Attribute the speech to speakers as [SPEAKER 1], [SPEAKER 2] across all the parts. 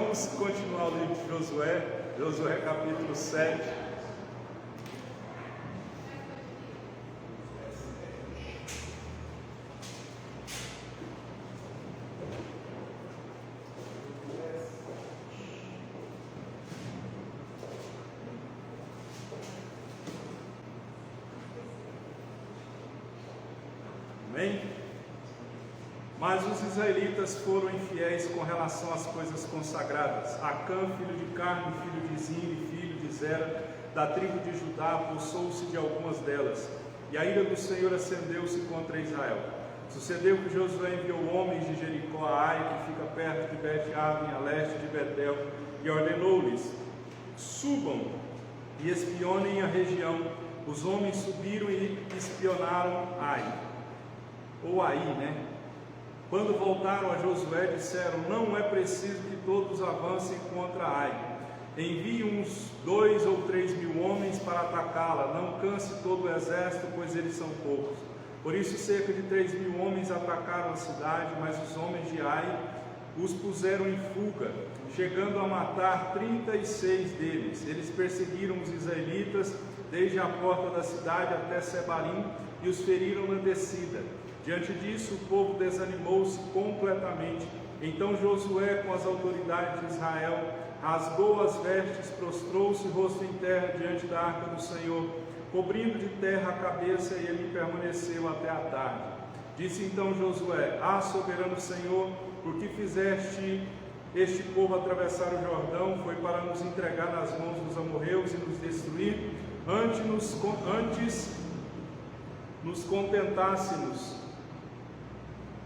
[SPEAKER 1] vamos continuar o livro de Josué, Josué capítulo 7. Amém? Mas os israelitas foram infiéis com relação às coisas consagradas. Acã, filho de Carme, filho de Zimri, filho de Zera, da tribo de Judá, apossou-se de algumas delas, e a ira do Senhor acendeu-se contra Israel. Sucedeu que Josué enviou homens de Jericó a Ai, que fica perto de Bet-Aven, a leste de Betel, e ordenou-lhes: subam e espionem a região. Os homens subiram e espionaram Ai, ou Aí, né? Quando voltaram a Josué, disseram: não é preciso que todos avancem contra Ai. Envie uns 2 ou 3 mil homens para atacá-la. Não canse todo o exército, pois eles são poucos. Por isso cerca de 3 mil homens atacaram a cidade, mas os homens de Ai os puseram em fuga, chegando a matar 36 deles. Eles perseguiram os israelitas desde a porta da cidade até Sebarim e os feriram na descida. Diante disso, o povo desanimou-se completamente. Então Josué, com as autoridades de Israel, rasgou as vestes, prostrou-se rosto em terra diante da arca do Senhor, cobrindo de terra a cabeça, e ele permaneceu até a tarde. Disse então Josué: ah, soberano Senhor, por que fizeste este povo atravessar o Jordão? Foi para nos entregar nas mãos dos amorreus e nos destruir? Antes nos contentássemos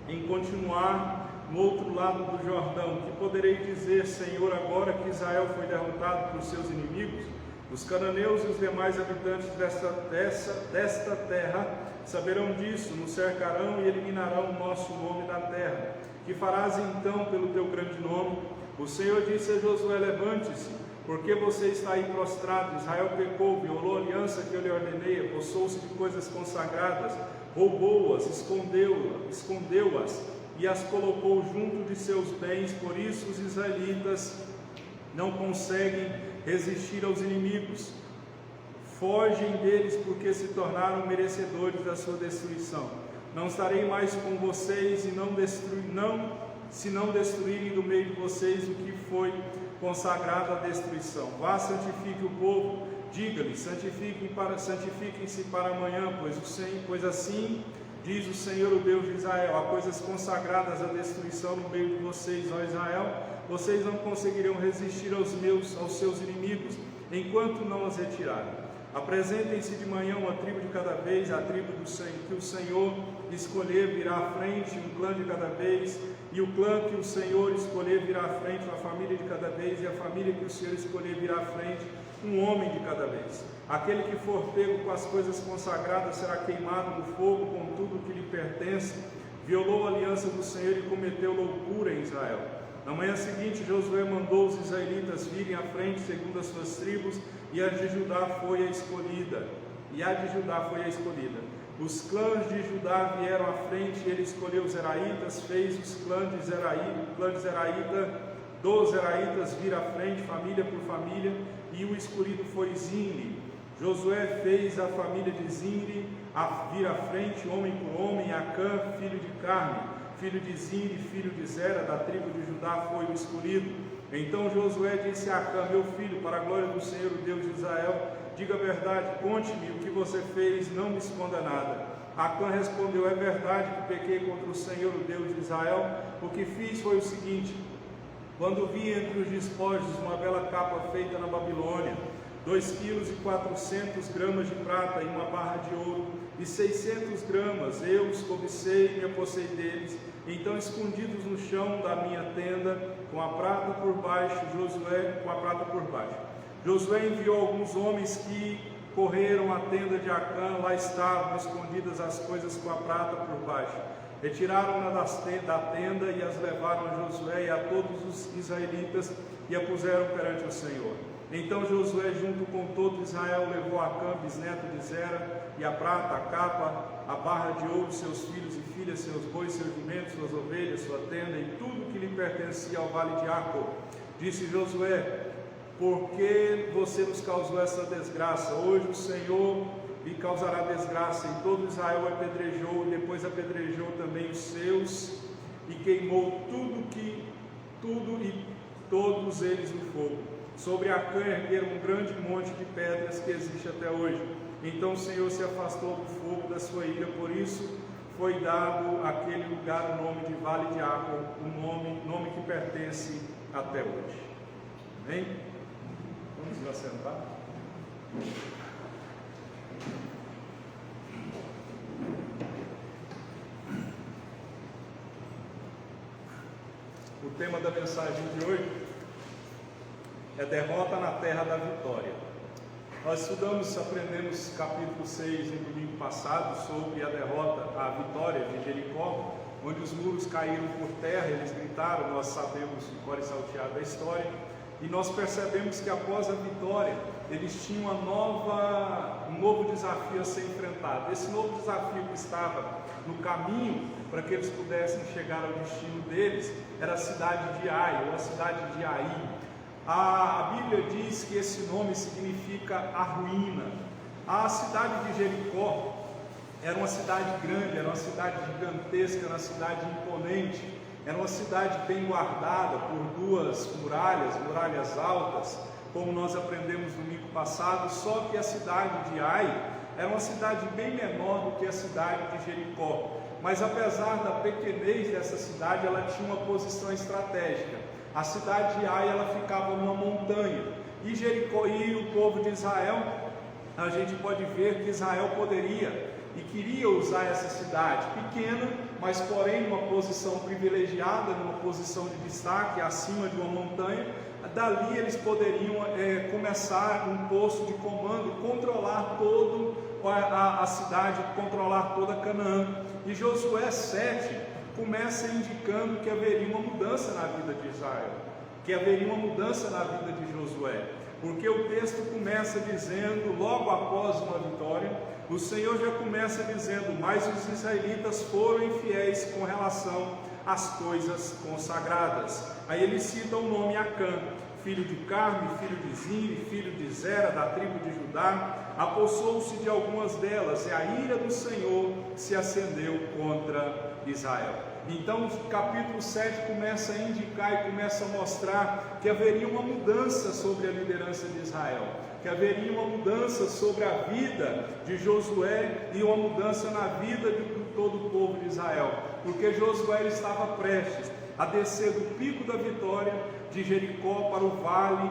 [SPEAKER 1] em continuar no outro lado do Jordão. Que poderei dizer, Senhor, agora que Israel foi derrotado por seus inimigos? Os cananeus e os demais habitantes desta terra saberão disso, nos cercarão e eliminarão o nosso nome da terra. Que farás então pelo teu grande nome? O Senhor disse a Josué: levante-se, porque você está aí prostrado. Israel pecou, violou a aliança que eu lhe ordenei, apossou-se de coisas consagradas, roubou-as, escondeu-as e as colocou junto de seus bens. Por isso os israelitas não conseguem resistir aos inimigos. Fogem deles porque se tornaram merecedores da sua destruição. Não estarei mais com vocês se não destruírem do meio de vocês o que foi consagrado à destruição. Vá, santifique o povo. Diga-lhe: santifiquem-se para amanhã, pois assim diz o Senhor, o Deus de Israel: há coisas consagradas à destruição no meio de vocês, ó Israel. Vocês não conseguirão resistir aos seus inimigos, enquanto não as retirarem. Apresentem-se de manhã uma tribo de cada vez. A tribo que o Senhor escolher virá à frente, um clã de cada vez, e o clã que o Senhor escolher virá à frente, uma família de cada vez, e a família que o Senhor escolher virá à frente, um homem de cada vez. Aquele que for pego com as coisas consagradas será queimado no fogo com tudo que lhe pertence. Violou a aliança do Senhor e cometeu loucura em Israel. Na manhã seguinte, Josué mandou os israelitas virem à frente segundo as suas tribos, e a de Judá foi a escolhida. Os clãs de Judá vieram à frente, e ele escolheu os Zeraitas, fez os clãs de Zeraíta, dos Zeraitas vir à frente, família por família, e o escolhido foi Zimri. Josué fez a família de Zimri vir à frente, homem por homem. Acã, filho de Carme, filho de Zimri, filho de Zera, da tribo de Judá, foi o escolhido. Então Josué disse a Acã: meu filho, para a glória do Senhor, o Deus de Israel, diga a verdade, conte-me o que você fez, não me esconda nada. Acã respondeu: é verdade que pequei contra o Senhor, o Deus de Israel. O que fiz foi o seguinte: quando vi entre os despojos uma bela capa feita na Babilônia, 2,4 kg de prata e uma barra de ouro, e 600 gramas, eu os cobicei e me apossei deles. Então, escondidos no chão da minha tenda, com a prata por baixo, Josué enviou alguns homens que correram à tenda de Acã. Lá estavam escondidas as coisas com a prata por baixo. Retiraram-na da tenda e as levaram a Josué e a todos os israelitas e a puseram perante o Senhor. Então Josué, junto com todo Israel, levou Acã, bisneto de Zera, e a prata, a capa, a barra de ouro, seus filhos e filhas, seus bois, seus jumentos, suas ovelhas, sua tenda e tudo que lhe pertencia ao vale de Acor. Disse Josué: por que você nos causou essa desgraça? Hoje o Senhor lhe causará desgraça. E todo Israel apedrejou, e depois apedrejou também os seus, e queimou tudo e todos eles no fogo. Sobre Acã ergueram um grande monte de pedras que existe até hoje. Então o Senhor se afastou do fogo da sua ira, por isso foi dado àquele lugar o nome de Vale de Acã, o nome que pertence até hoje. Amém? Vamos nos assentar. O tema da mensagem de hoje é derrota na terra da vitória. Nós aprendemos capítulo 6 no domingo passado sobre a derrota, a vitória de Jericó, onde os muros caíram por terra, eles gritaram, nós sabemos o cor e salteado da história, e nós percebemos que após a vitória, eles tinham um novo desafio a ser enfrentado. Esse novo desafio que estava no caminho para que eles pudessem chegar ao destino deles era a cidade de Ai, ou a cidade de Ai. A Bíblia diz que esse nome significa a ruína. A cidade de Jericó era uma cidade grande, era uma cidade gigantesca, era uma cidade imponente, era uma cidade bem guardada por duas muralhas altas, como nós aprendemos no domingo passado. Só que a cidade de Ai era uma cidade bem menor do que a cidade de Jericó, mas apesar da pequenez dessa cidade, ela tinha uma posição estratégica. A cidade de Ai, ela ficava numa montanha, e Jericó, e o povo de Israel, a gente pode ver que Israel poderia e queria usar essa cidade pequena, mas porém numa posição privilegiada, numa posição de destaque acima de uma montanha. Dali eles poderiam começar um posto de comando, controlar toda a cidade, controlar toda Canaã. E Josué 7 começa indicando que haveria uma mudança na vida de Israel, que haveria uma mudança na vida de Josué, porque o texto começa dizendo, logo após uma vitória, o Senhor já começa dizendo: mas os israelitas foram infiéis com relação às coisas consagradas. Aí ele cita o nome Acã, filho de Carme, filho de Zimri, filho de Zera, da tribo de Judá, apossou-se de algumas delas, e a ira do Senhor se acendeu contra Israel. Então o capítulo 7 começa a indicar e começa a mostrar que haveria uma mudança sobre a liderança de Israel, que haveria uma mudança sobre a vida de Josué e uma mudança na vida de todo o povo de Israel, porque Josué estava prestes a descer do pico da vitória de Jericó para o vale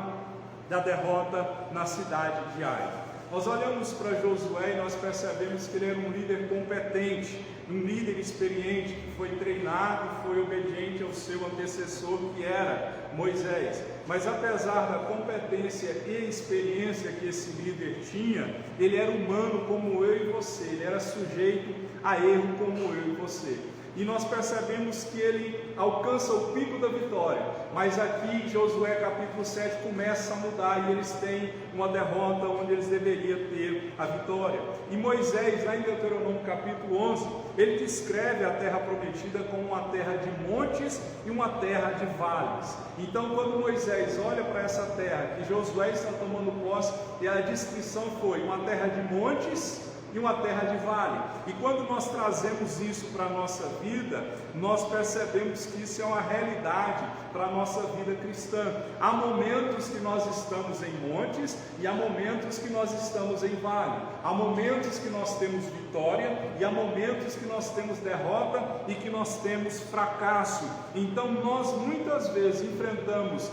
[SPEAKER 1] da derrota na cidade de Ai. Nós olhamos para Josué e nós percebemos que ele era um líder competente, um líder experiente, que foi treinado e foi obediente ao seu antecessor, que era Moisés. Mas apesar da competência e experiência que esse líder tinha, ele era humano como eu e você, ele era sujeito a erro como eu e você. E nós percebemos que ele alcança o pico da vitória, mas aqui Josué capítulo 7 começa a mudar, e eles têm uma derrota onde eles deveriam ter a vitória. E Moisés, lá em Deuteronômio capítulo 11, ele descreve a terra prometida como uma terra de montes e uma terra de vales. Então quando Moisés olha para essa terra que Josué está tomando posse, e a descrição foi uma terra de montes e uma terra de vale. E quando nós trazemos isso para a nossa vida, nós percebemos que isso é uma realidade para a nossa vida cristã. Há momentos que nós estamos em montes e há momentos que nós estamos em vale. Há momentos que nós temos vitória e há momentos que nós temos derrota e que nós temos fracasso. Então nós muitas vezes enfrentamos,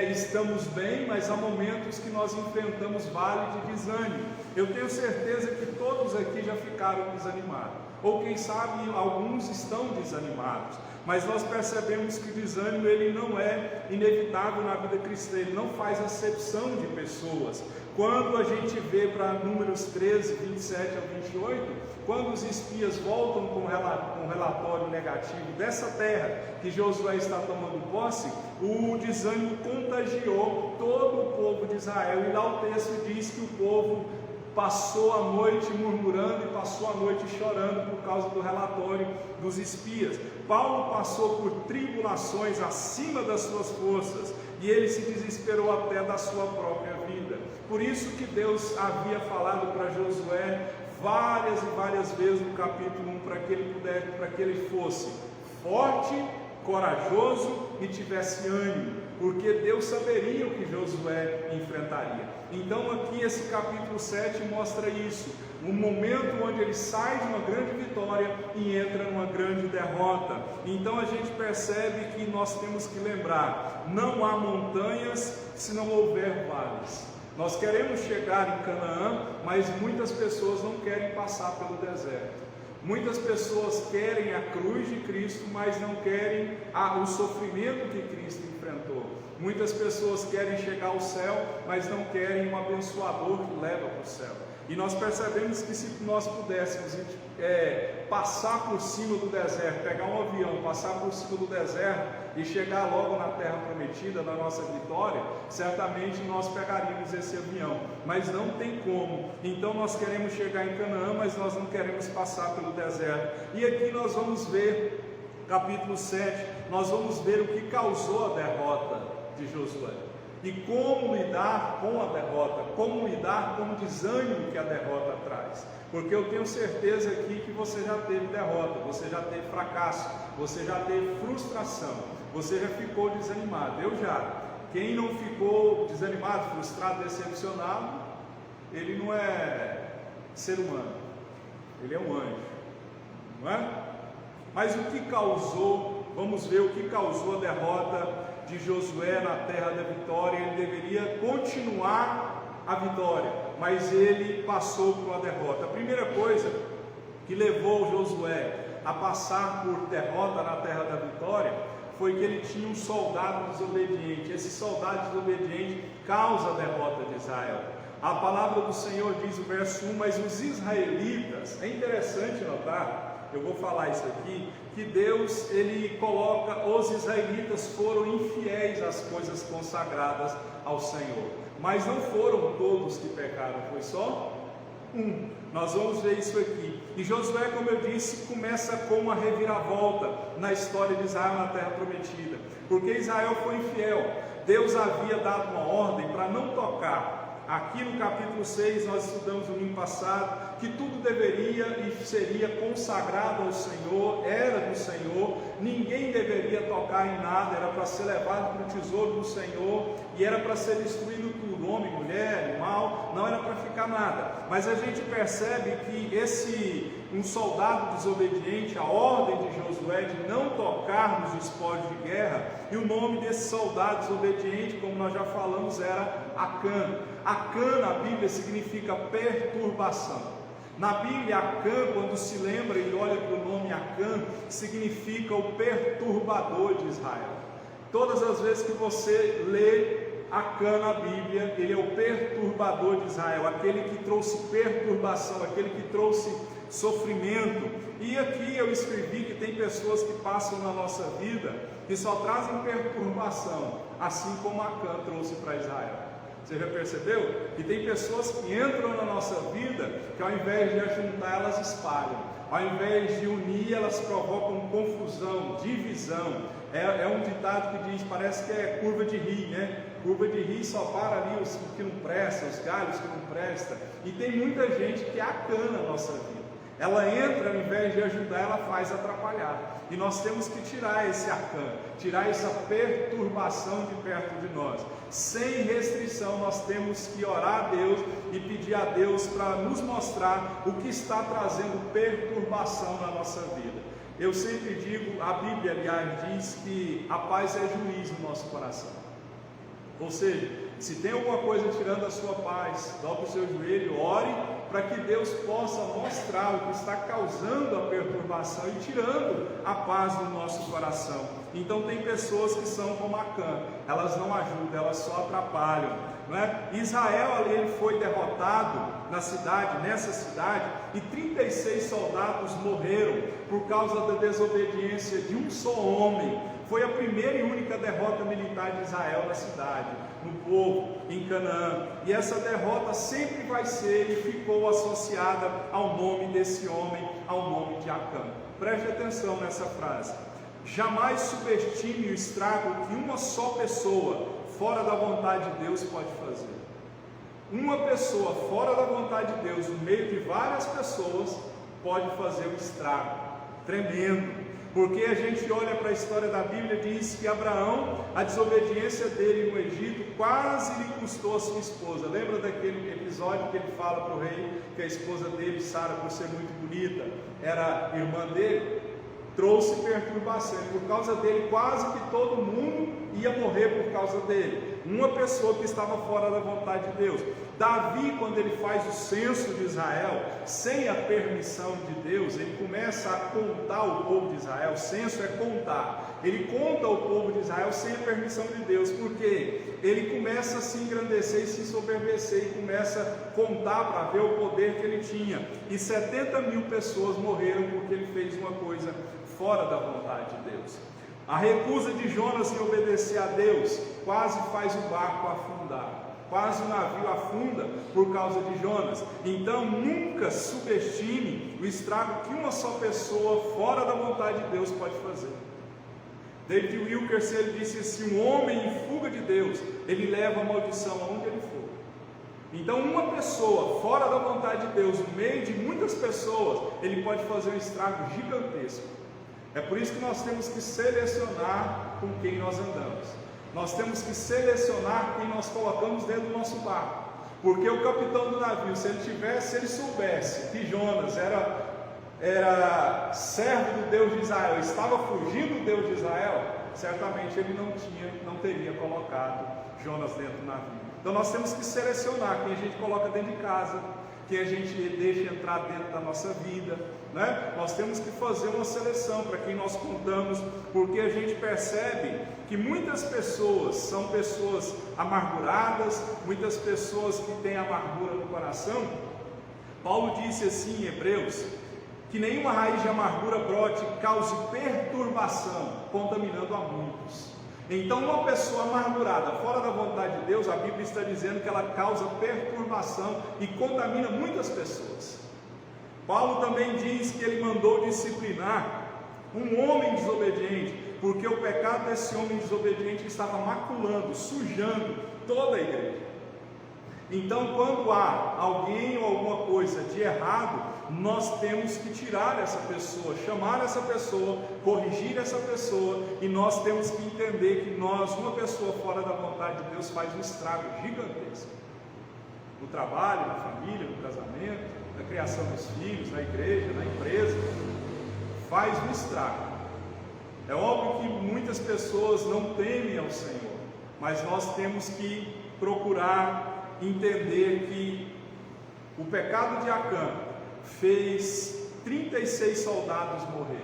[SPEAKER 1] estamos bem, mas há momentos que nós enfrentamos vale de desânimo. Eu tenho certeza que todos aqui já ficaram desanimados, ou quem sabe alguns estão desanimados, mas nós percebemos que o desânimo ele não é inevitável na vida cristã, ele não faz acepção de pessoas. Quando a gente vê para Números 13, 27 ao 28, quando os espias voltam com um relatório negativo dessa terra que Josué está tomando posse, o desânimo contagiou todo o povo de Israel, e lá o texto diz que o povo passou a noite murmurando e passou a noite chorando por causa do relatório dos espias. Paulo passou por tribulações acima das suas forças, e ele se desesperou até da sua própria vida. Por isso que Deus havia falado para Josué várias e várias vezes no capítulo 1, para que ele fosse forte, corajoso e tivesse ânimo, porque Deus saberia o que Josué enfrentaria. Então aqui esse capítulo 7 mostra isso, um momento onde ele sai de uma grande vitória e entra numa grande derrota. Então a gente percebe que nós temos que lembrar, não há montanhas se não houver vales. Nós queremos chegar em Canaã, mas muitas pessoas não querem passar pelo deserto. Muitas pessoas querem a cruz de Cristo, mas não querem o sofrimento que Cristo enfrentou. Muitas pessoas querem chegar ao céu, mas não querem um abençoador que leva para o céu. E nós percebemos que se nós pudéssemos passar por cima do deserto, pegar um avião, passar por cima do deserto e chegar logo na terra prometida, na nossa vitória, certamente nós pegaríamos esse avião, mas não tem como. Então nós queremos chegar em Canaã, mas nós não queremos passar pelo deserto. E aqui nós vamos ver, capítulo 7, nós vamos ver o que causou a derrota de Josué. E como lidar com a derrota, como lidar com o desânimo que a derrota traz. Porque eu tenho certeza aqui que você já teve derrota, você já teve fracasso, você já teve frustração, você já ficou desanimado. Eu já. Quem não ficou desanimado, frustrado, decepcionado, ele não é ser humano, ele é um anjo, não é? Mas o que causou, vamos ver o que causou a derrota de Josué na terra da vitória. Ele deveria continuar a vitória, mas ele passou por uma derrota. A primeira coisa que levou Josué a passar por derrota na terra da vitória foi que ele tinha um soldado desobediente. Esse soldado desobediente causa a derrota de Israel. A palavra do Senhor diz no verso 1, mas os israelitas, é interessante notar, eu vou falar isso aqui, que Deus, ele coloca, os israelitas foram infiéis às coisas consagradas ao Senhor, mas não foram todos que pecaram, foi só um. Nós vamos ver isso aqui. E Josué, como eu disse, começa com uma reviravolta na história de Israel na terra prometida, porque Israel foi infiel. Deus havia dado uma ordem para não tocar. Aqui no capítulo 6 nós estudamos no domingo passado que tudo deveria e seria consagrado ao Senhor, era do Senhor, ninguém deveria tocar em nada, era para ser levado para o tesouro do Senhor e era para ser destruído tudo, homem, mulher, animal, não era para ficar nada. Mas a gente percebe que um soldado desobediente, a ordem de Josué de não tocar nos despojos de guerra, e o nome desse soldado desobediente, como nós já falamos, era Acã. Acã na Bíblia significa perturbação. Na Bíblia, Acã, quando se lembra e olha para o nome Acã, significa o perturbador de Israel. Todas as vezes que você lê Acã na Bíblia, ele é o perturbador de Israel, aquele que trouxe perturbação, aquele que trouxe sofrimento. E aqui eu escrevi que tem pessoas que passam na nossa vida que só trazem perturbação, assim como Acã trouxe para Israel. Você já percebeu? E tem pessoas que entram na nossa vida que ao invés de ajuntar, elas espalham. Ao invés de unir, elas provocam confusão, divisão. É um ditado que diz, parece que é curva de rio, né? Curva de rio só para ali os que não prestam, os galhos que não prestam. E tem muita gente que é Acã na nossa vida. Ela entra, ao invés de ajudar, ela faz atrapalhar. E nós temos que tirar esse Acã, tirar essa perturbação de perto de nós. Sem restrição, nós temos que orar a Deus e pedir a Deus para nos mostrar o que está trazendo perturbação na nossa vida. Eu sempre digo, a Bíblia, aliás, diz que a paz é juiz no nosso coração. Ou seja, se tem alguma coisa tirando a sua paz, dobre o seu joelho, ore para que Deus possa mostrar o que está causando a perturbação e tirando a paz do nosso coração. Então tem pessoas que são como Acã, elas não ajudam, elas só atrapalham, não é? Israel ali, ele foi derrotado nessa cidade, e 36 soldados morreram por causa da desobediência de um só homem. Foi a primeira e única derrota militar de Israel na cidade, no povo, em Canaã. E essa derrota sempre vai ser e ficou associada ao nome desse homem, ao nome de Acã. Preste atenção nessa frase. Jamais subestime o estrago que uma só pessoa fora da vontade de Deus pode fazer. Uma pessoa fora da vontade de Deus, no meio de várias pessoas, pode fazer um estrago tremendo. Porque a gente olha para a história da Bíblia e diz que Abraão, a desobediência dele no Egito, quase lhe custou a sua esposa. Lembra daquele episódio que ele fala para o rei que a esposa dele, Sara, por ser muito bonita, era irmã dele? Trouxe perturbação. Por causa dele, quase que todo mundo ia morrer por causa dele. Uma pessoa que estava fora da vontade de Deus. Davi, quando ele faz o censo de Israel, sem a permissão de Deus, ele começa a contar o povo de Israel. O censo é contar. Ele conta o povo de Israel sem a permissão de Deus, porque ele começa a se engrandecer e se ensoberbecer, e começa a contar para ver o poder que ele tinha. E 70 mil pessoas morreram porque ele fez uma coisa fora da vontade de Deus. A recusa de Jonas em obedecer a Deus quase faz o barco afundar. Quase o navio afunda por causa de Jonas. Então nunca subestime o estrago que uma só pessoa fora da vontade de Deus pode fazer. David Wilkerson, ele disse assim: um homem em fuga de Deus, ele leva a maldição aonde ele for. Então uma pessoa fora da vontade de Deus, no meio de muitas pessoas, ele pode fazer um estrago gigantesco. É por isso que nós temos que selecionar com quem nós andamos. Nós temos que selecionar quem nós colocamos dentro do nosso barco. Porque o capitão do navio, se ele soubesse que Jonas era servo do Deus de Israel, estava fugindo do Deus de Israel, certamente ele não teria colocado Jonas dentro do navio. Então nós temos que selecionar quem a gente coloca dentro de casa, quem a gente deixa entrar dentro da nossa vida, né? Nós temos que fazer uma seleção para quem nós contamos, porque a gente percebe que muitas pessoas são pessoas amarguradas, muitas pessoas que têm amargura no coração. Paulo disse assim em Hebreus, que nenhuma raiz de amargura brote e cause perturbação, contaminando a muitos. Então uma pessoa amargurada, fora da vontade de Deus, a Bíblia está dizendo que ela causa perturbação e contamina muitas pessoas. Paulo também diz que ele mandou disciplinar um homem desobediente, porque o pecado desse homem desobediente estava maculando, sujando toda a igreja. Então quando há alguém ou alguma coisa de errado, nós temos que tirar essa pessoa, chamar essa pessoa, corrigir essa pessoa, e nós temos que entender que uma pessoa fora da vontade de Deus faz um estrago gigantesco, no trabalho, na família, no casamento, na criação dos filhos, na igreja, na empresa, faz um estrago. É óbvio que muitas pessoas não temem ao Senhor, mas nós temos que procurar entender que o pecado de Acã fez 36 soldados morrer.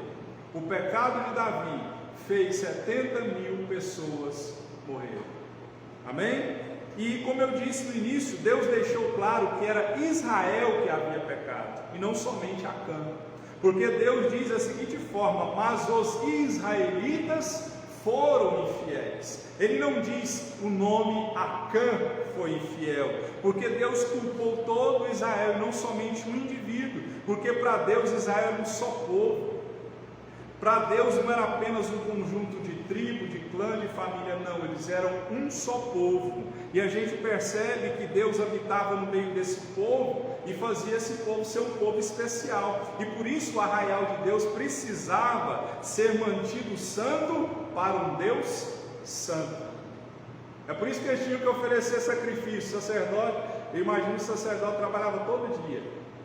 [SPEAKER 1] O pecado de Davi fez 70 mil pessoas morrer. Amém? E como eu disse no início, Deus deixou claro que era Israel que havia pecado, e não somente Acã. Porque Deus diz da seguinte forma: mas os israelitas foram infiéis. Ele não diz o nome Acã foi infiel, porque Deus culpou todo Israel, não somente um indivíduo, porque para Deus Israel era um só povo. Para Deus não era apenas um conjunto de tribo, de clã, de família, não, eles eram um só povo. E a gente percebe que Deus habitava no meio desse povo e fazia esse povo ser um povo especial. E por isso o arraial de Deus precisava ser mantido santo para um Deus santo. É por isso que eles tinham que oferecer sacrifício. O sacerdote, eu imagino que o sacerdote trabalhava todo dia.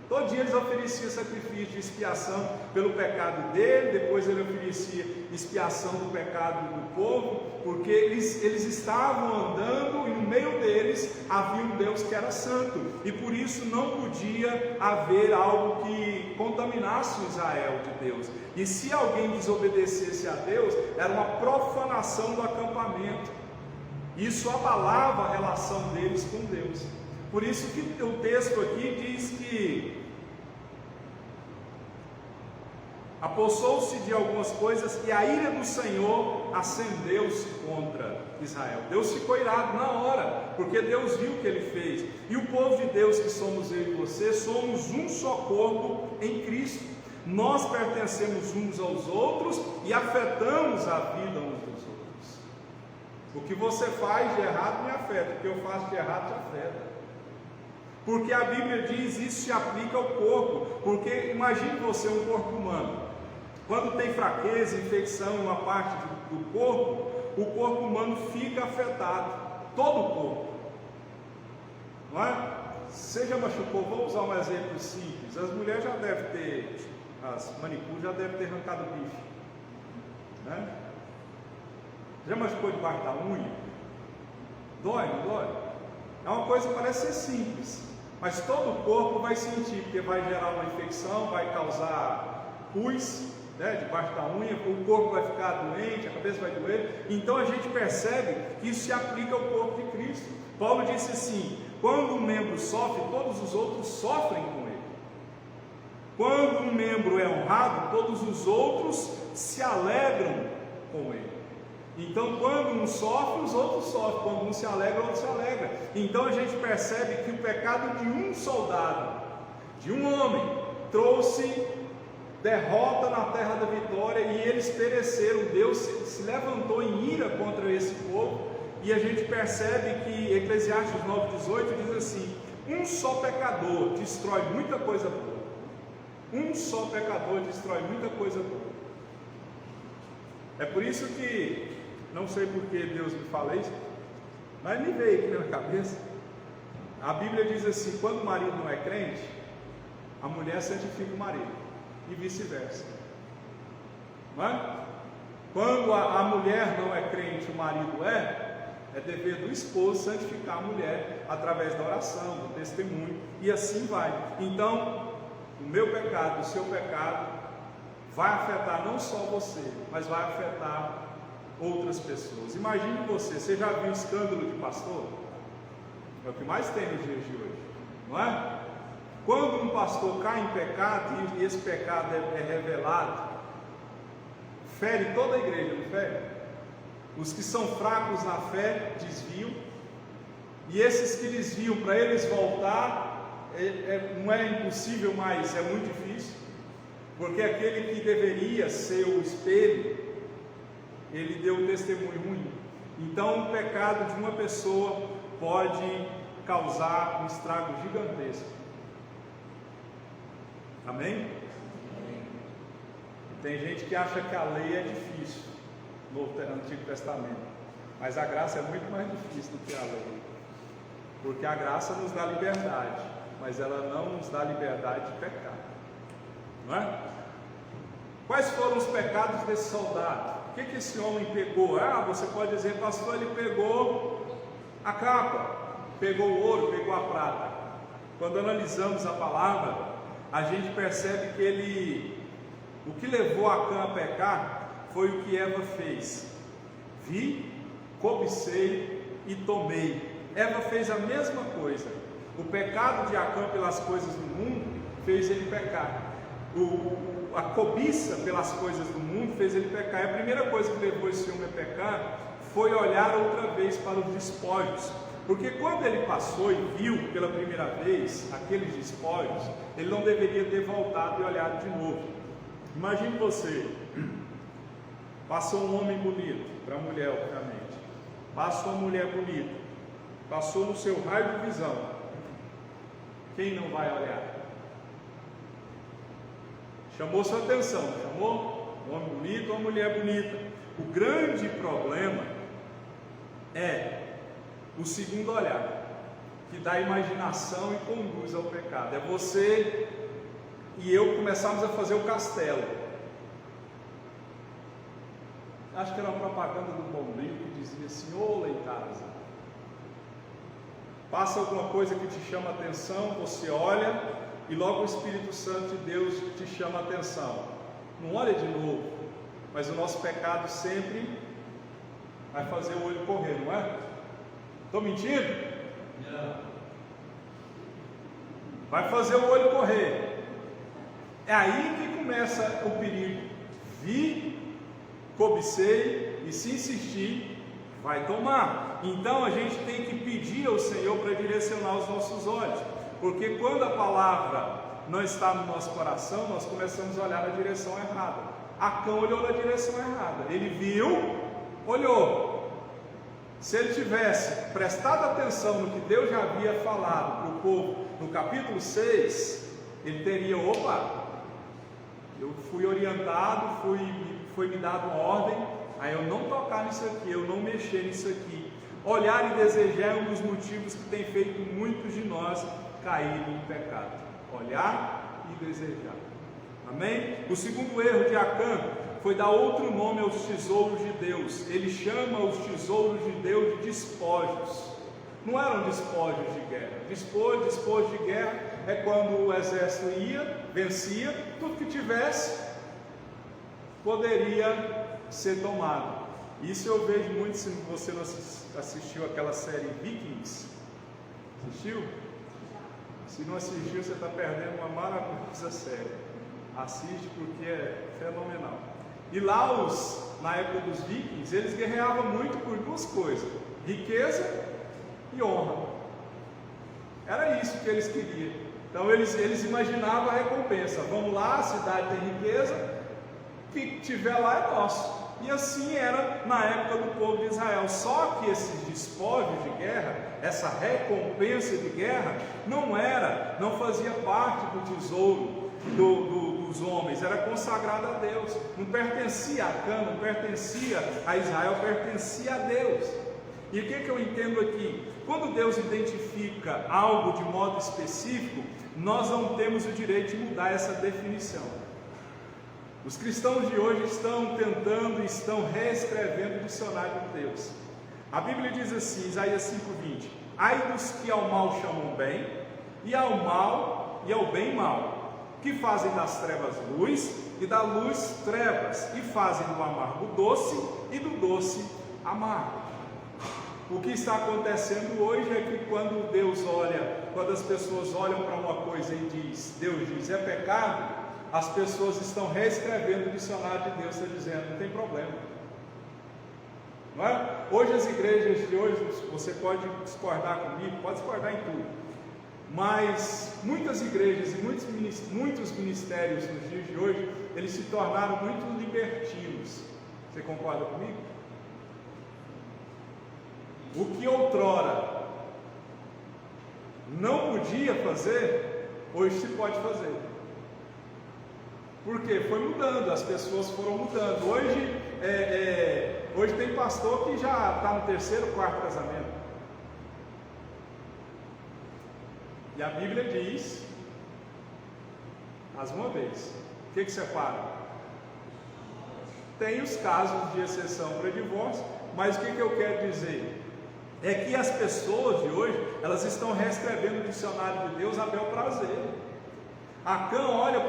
[SPEAKER 1] Todo dia eles ofereciam sacrifício de expiação pelo pecado dele, depois ele oferecia expiação do pecado do povo, porque eles estavam andando e no meio deles havia um Deus que era santo, e por isso não podia haver algo que contaminasse o Israel de Deus. E se alguém desobedecesse a Deus, era uma profanação do acampamento. Isso abalava a relação deles com Deus. Por isso que o texto aqui diz que apossou-se de algumas coisas e a ira do Senhor acendeu-se contra Israel. Deus ficou irado na hora, porque Deus viu o que ele fez. E o povo de Deus, que somos eu e você, somos um só corpo em Cristo. Nós pertencemos uns aos outros e afetamos a vida uns dos outros. O que você faz de errado me afeta, o que eu faço de errado te afeta. Porque a Bíblia diz isso se aplica ao corpo. Porque imagine você um corpo humano. Quando tem fraqueza, infecção em uma parte do corpo, o corpo humano fica afetado. Todo o corpo. Não é? Você já machucou, vou usar um exemplo simples. As mulheres já devem ter, as manicures já devem ter arrancado o bife. Né? Já machucou debaixo da unha? Dói, não dói? É uma coisa que parece ser simples, mas todo o corpo vai sentir, porque vai gerar uma infecção, vai causar pus, né, debaixo da unha, o corpo vai ficar doente, a cabeça vai doer. Então a gente percebe que isso se aplica ao corpo de Cristo. Paulo disse assim: quando um membro sofre, todos os outros sofrem com ele. Quando um membro é honrado, todos os outros se alegram com ele. Então, quando um sofre, os outros sofrem. Quando um se alegra, o outro se alegra. Então a gente percebe que o pecado de um soldado, de um homem, trouxe derrota na terra da vitória, e eles pereceram. Deus se levantou em ira contra esse povo. E a gente percebe que Eclesiastes 9,18 diz assim: um só pecador destrói muita coisa boa. Um só pecador destrói muita coisa boa. É por isso que, não sei por que Deus me fala isso, mas me veio aqui na cabeça. A Bíblia diz assim: quando o marido não é crente, a mulher santifica o marido, e vice-versa. Não é? Quando a mulher não é crente, o marido é dever do esposo santificar a mulher através da oração, do testemunho, e assim vai. Então, o meu pecado, o seu pecado, vai afetar não só você, mas vai afetar outras pessoas. Imagine você já viu escândalo de pastor? É o que mais tem nos dias de hoje, não é? Quando um pastor cai em pecado e esse pecado é revelado, fere toda a igreja, não fere? Os que são fracos na fé desviam, e esses que desviam, para eles voltar, não é impossível, mas é muito difícil, porque aquele que deveria ser o espelho, ele deu um testemunho ruim. Então o pecado de uma pessoa pode causar um estrago gigantesco. Amém? Tem gente que acha que a lei é difícil no Antigo Testamento, mas a graça é muito mais difícil do que a lei, porque a graça nos dá liberdade, mas ela não nos dá liberdade de pecar, não é? Quais foram os pecados desse soldado? O que esse homem pegou? Você pode dizer: pastor, ele pegou a capa, pegou o ouro, pegou a prata. Quando analisamos a palavra, a gente percebe que o que levou Acã a pecar foi o que Eva fez: vi, cobicei e tomei. Eva fez a mesma coisa. O pecado de Acã pelas coisas do mundo fez ele pecar. A cobiça pelas coisas do mundo fez ele pecar. E a primeira coisa que levou esse homem a pecar foi olhar outra vez para os despojos. Porque quando ele passou e viu pela primeira vez aqueles despojos, ele não deveria ter voltado e olhado de novo. Imagine você, passou um homem bonito, para a mulher obviamente, passou uma mulher bonita, passou no seu raio de visão, quem não vai olhar? Chamou sua atenção, chamou? Um homem bonito ou uma mulher bonita. O grande problema é o segundo olhar, que dá imaginação e conduz ao pecado. É você e eu começarmos a fazer o castelo. Acho que era uma propaganda do Bombril que dizia assim: ô lá em casa, passa alguma coisa que te chama a atenção, você olha e logo o Espírito Santo de Deus te chama a atenção. Não olha de novo, mas o nosso pecado sempre vai fazer o olho correr, não é? Estou mentindo? Não. Vai fazer o olho correr. É aí que começa o perigo. Vi, cobicei, e se insistir, vai tomar. Então a gente tem que pedir ao Senhor para direcionar os nossos olhos, porque quando a palavra não está no nosso coração, nós começamos a olhar na direção errada. Acã olhou na direção errada. Ele viu, olhou, Se ele tivesse prestado atenção no que Deus já havia falado para o povo no capítulo 6, ele teria, eu fui orientado, foi me dado uma ordem, a eu não tocar nisso aqui, eu não mexer nisso aqui. Olhar e desejar é um dos motivos que tem feito muitos de nós caírem em pecado. Olhar e desejar. Amém? O segundo erro de Acã foi dar outro nome aos tesouros de Deus. Ele chama os tesouros de Deus de despojos. Não eram despojos de guerra. Despojo de guerra é quando o exército ia, vencia, tudo que tivesse poderia ser tomado. Isso eu vejo muito. Se você não assistiu aquela série Vikings, assistiu? Se não assistiu, você está perdendo uma maravilhosa série. Assiste porque é fenomenal. E lá, na época dos vikings, eles guerreavam muito por duas coisas: riqueza e honra. Era isso que eles queriam. Então eles imaginavam a recompensa. Vamos lá, a cidade tem riqueza, o que tiver lá é nosso. E assim era na época do povo de Israel. Só que esses despojos de guerra, essa recompensa de guerra, não fazia parte do tesouro dos homens, era consagrado a Deus. Não pertencia a Acã, não pertencia a Israel, pertencia a Deus. E o que eu entendo aqui? Quando Deus identifica algo de modo específico, nós não temos o direito de mudar essa definição. Os cristãos de hoje estão reescrevendo o dicionário de Deus. A Bíblia diz assim, Isaías 5:20: ai dos que ao mal chamam bem, e ao bem mal, que fazem das trevas luz, e da luz trevas, e fazem do amargo doce, e do doce amargo. O que está acontecendo hoje é que quando as pessoas olham para uma coisa e Deus diz é pecado, as pessoas estão reescrevendo o dicionário de Deus, está dizendo, não tem problema. Não é? Hoje as igrejas de hoje, você pode discordar comigo, pode discordar em tudo, mas muitas igrejas e muitos ministérios nos dias de hoje, eles se tornaram muito libertinos. Você concorda comigo? O que outrora não podia fazer, hoje se pode fazer. Por quê? Foi mudando, as pessoas foram mudando. Hoje tem pastor que já está no 3º, 4º casamento. E a Bíblia diz, mais uma vez, o que separa? Tem os casos de exceção para divórcio, mas o que eu quero dizer? É que as pessoas de hoje, elas estão reescrevendo o dicionário de Deus a bel prazer. Acã olha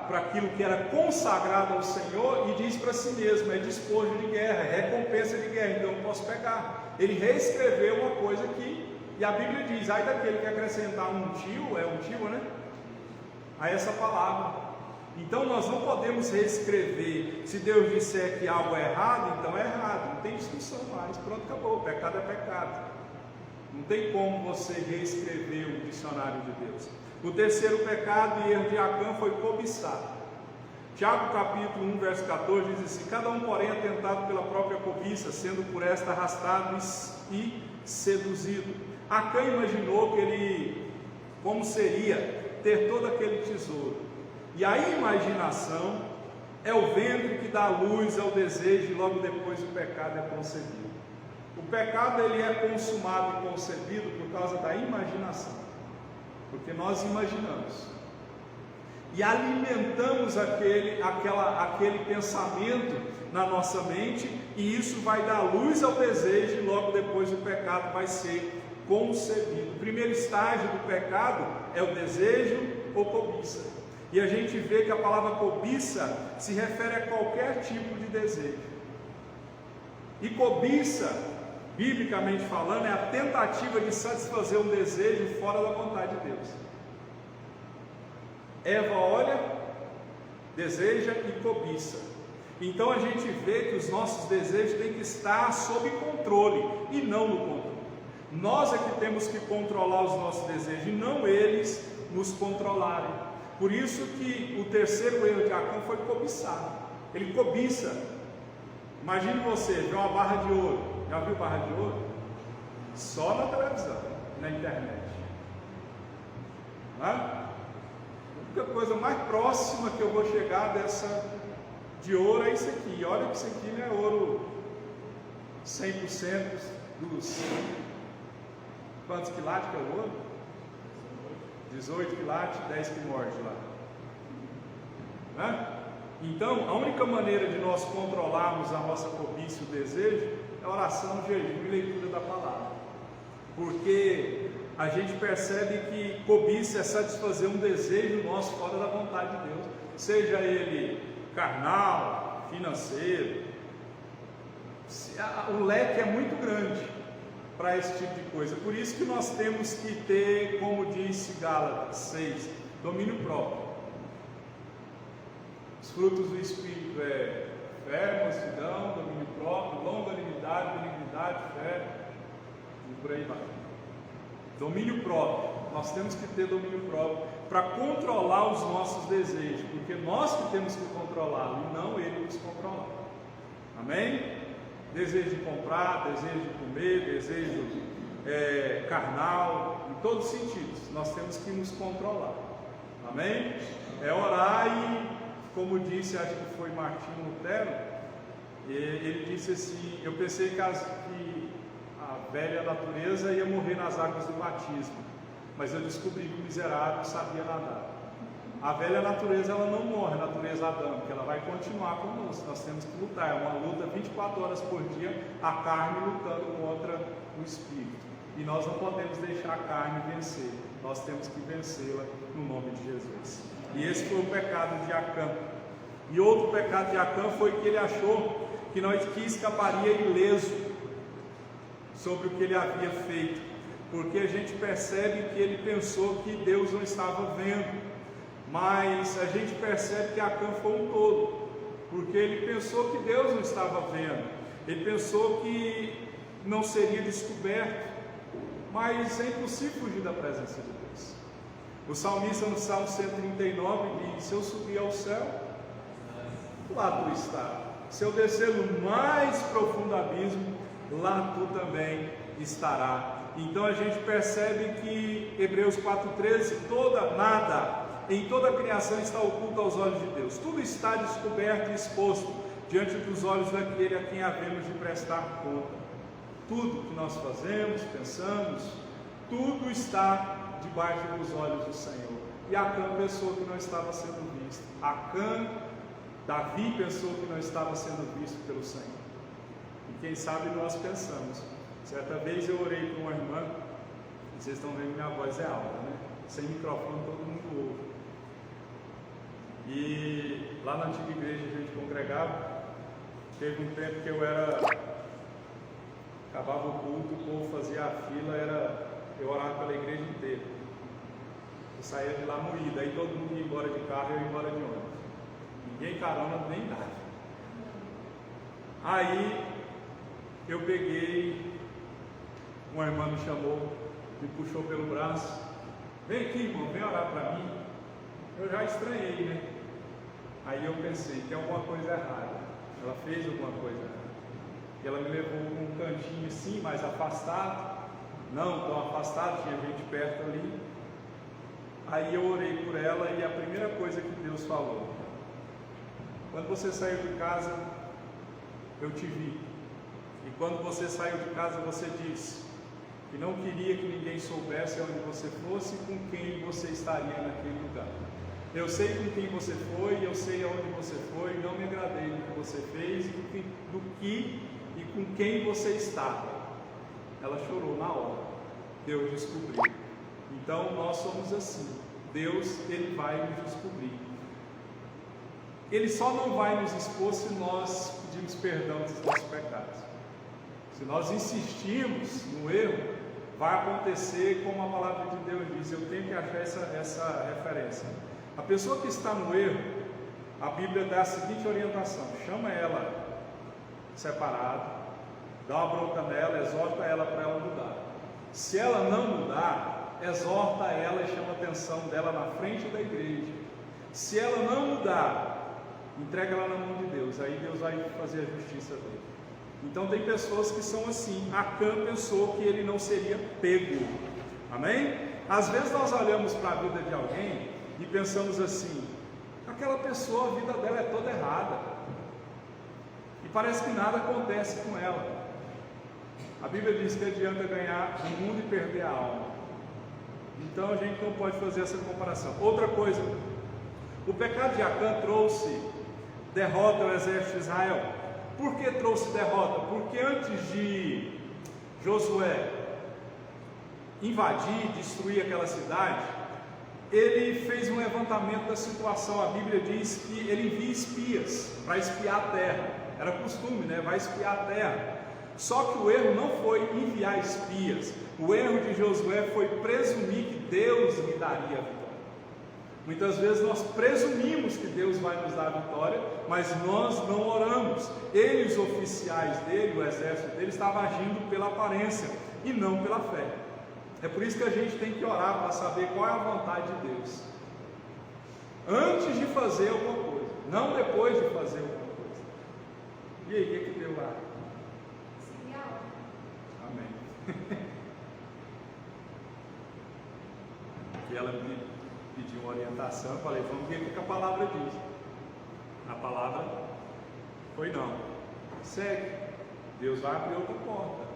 [SPEAKER 1] para aquilo que era consagrado ao Senhor e diz para si mesmo, é despojo de guerra, é recompensa de guerra, então eu não posso pegar. Ele reescreveu uma coisa e a Bíblia diz, ai daquele que acrescentar um tio, né? A essa palavra. Então nós não podemos reescrever. Se Deus disser que algo é errado, então é errado, não tem discussão mais, pronto, acabou, pecado é pecado. Não tem como você reescrever o dicionário de Deus. O terceiro pecado e erro de Acã foi cobiçar. Tiago capítulo 1, verso 14 diz assim: cada um porém é tentado pela própria cobiça, sendo por esta arrastado e seduzido. Acã imaginou como seria ter todo aquele tesouro. E a imaginação é o ventre que dá luz ao desejo e logo depois o pecado é concebido. O pecado ele é consumado e concebido por causa da imaginação. Porque nós imaginamos e alimentamos aquele pensamento na nossa mente, e isso vai dar luz ao desejo e logo depois o pecado vai ser concebido. O primeiro estágio do pecado é o desejo ou cobiça, e a gente vê que a palavra cobiça se refere a qualquer tipo de desejo, e cobiça, biblicamente falando, é a tentativa de satisfazer um desejo fora da vontade de Deus. Eva olha, deseja e cobiça. Então a gente vê que os nossos desejos têm que estar sob controle e não no controle. Nós é que temos que controlar os nossos desejos e não eles nos controlarem. Por isso que o terceiro erro de Acã foi cobiçar. Ele cobiça. Imagine você ver uma barra de ouro. Já viu barra de ouro? Só na televisão, na internet. Não é? A única coisa mais próxima que eu vou chegar dessa de ouro é isso aqui. Olha que isso aqui não é ouro 100% dos... Quantos quilates que é o ouro? 18 quilates, 10 que morde lá. Né? Então, a única maneira de nós controlarmos a nossa cobiça e o desejo é oração, jejum e leitura da palavra. Porque a gente percebe que cobiça é satisfazer um desejo nosso fora da vontade de Deus, seja ele carnal, financeiro. O leque é muito grande para esse tipo de coisa. Por isso que nós temos que ter, como disse Gálatas 6, domínio próprio. Os frutos do Espírito é fé, mansidão, domínio próprio, longanimidade, benignidade, fé, e por aí vai. Domínio próprio. Nós temos que ter domínio próprio para controlar os nossos desejos, porque nós que temos que controlá-lo e não ele nos controlar. Amém? Desejo de comprar, desejo de comer, desejo carnal, em todos os sentidos, nós temos que nos controlar. Amém? É orar e, como disse, acho que foi Martinho Lutero, ele disse assim: eu pensei que a velha natureza ia morrer nas águas do batismo, mas eu descobri que o miserável sabia nadar. A velha natureza, ela não morre, a natureza adâmica, ela vai continuar conosco. Nós temos que lutar, é uma luta 24 horas por dia, a carne lutando contra o espírito, e nós não podemos deixar a carne vencer, nós temos que vencê-la no nome de Jesus. E esse foi o pecado de Acã. E outro pecado de Acã foi que ele achou que escaparia ileso sobre o que ele havia feito, porque a gente percebe que ele pensou que Deus não estava vendo. Mas a gente percebe que Acã foi um tolo, porque ele pensou que Deus não estava vendo, ele pensou que não seria descoberto, mas é impossível fugir da presença de Deus. O salmista no Salmo 139 diz: se eu subir ao céu, lá tu está. Se eu descer no mais profundo abismo, lá tu também estará. Então a gente percebe que Hebreus 4,13, em toda a criação está oculto aos olhos de Deus. Tudo está descoberto e exposto diante dos olhos daquele a quem havemos de prestar conta. Tudo que nós fazemos, pensamos, tudo está debaixo dos olhos do Senhor. E Acã pensou que não estava sendo visto. Davi pensou que não estava sendo visto pelo Senhor. E quem sabe nós pensamos. Certa vez eu orei para uma irmã, vocês estão vendo que minha voz é alta, né? Sem microfone todo mundo ouve. E lá na antiga igreja a gente congregava, teve um tempo que acabava o culto, o povo fazia a fila, eu orava pela igreja inteira. Eu saía de lá moído, aí todo mundo ia embora de carro e eu ia embora de ônibus. Ninguém carona nem nada. Aí eu peguei, uma irmã me chamou, me puxou pelo braço: vem aqui, irmão, vem orar para mim. Eu já estranhei, né? Aí eu pensei, tem alguma coisa errada. Ela fez alguma coisa errada. E ela me levou para um cantinho assim, mais afastado. Não tão afastado, tinha gente perto ali. Aí eu orei por ela e a primeira coisa que Deus falou: quando você saiu de casa, eu te vi. E quando você saiu de casa, você disse que não queria que ninguém soubesse onde você fosse e com quem você estaria naquele lugar. Eu sei com quem você foi, eu sei aonde você foi, não me agradei do que você fez e com quem você estava. Ela chorou na hora, Deus descobriu. Então nós somos assim, Deus, Ele vai nos descobrir. Ele só não vai nos expor se nós pedirmos perdão dos nossos pecados. Se nós insistirmos no erro, vai acontecer como a palavra de Deus diz. Eu tenho que achar essa referência. A pessoa que está no erro, a Bíblia dá a seguinte orientação: chama ela separada, dá uma bronca nela, exorta ela para ela mudar. Se ela não mudar, exorta ela e chama a atenção dela na frente da igreja. Se ela não mudar, entrega ela na mão de Deus, aí Deus vai fazer a justiça dele. Então tem pessoas que são assim. Acã pensou que ele não seria pego. Amém? Às vezes nós olhamos para a vida de alguém e pensamos assim: aquela pessoa, a vida dela é toda errada, e parece que nada acontece com ela. A Bíblia diz que adianta ganhar o mundo e perder a alma. Então a gente não pode fazer essa comparação. Outra coisa, o pecado de Acã trouxe derrota ao exército de Israel. Por que trouxe derrota? Porque antes de Josué invadir, destruir aquela cidade, ele fez um levantamento da situação. A Bíblia diz que ele envia espias para espiar a terra. Era costume, né? Vai espiar a terra. Só que o erro não foi enviar espias. O erro de Josué foi presumir que Deus lhe daria a vitória. Muitas vezes nós presumimos que Deus vai nos dar a vitória, mas nós não oramos. Ele, os oficiais dele, o exército dele, estava agindo pela aparência e não pela fé. É por isso que a gente tem que orar para saber qual é a vontade de Deus, antes de fazer alguma coisa, não depois de fazer alguma coisa. E aí, o que deu lá? Amém. E ela me pediu uma orientação, eu falei: vamos ver o que a palavra diz. A palavra foi: não, segue, Deus vai abrir outra porta.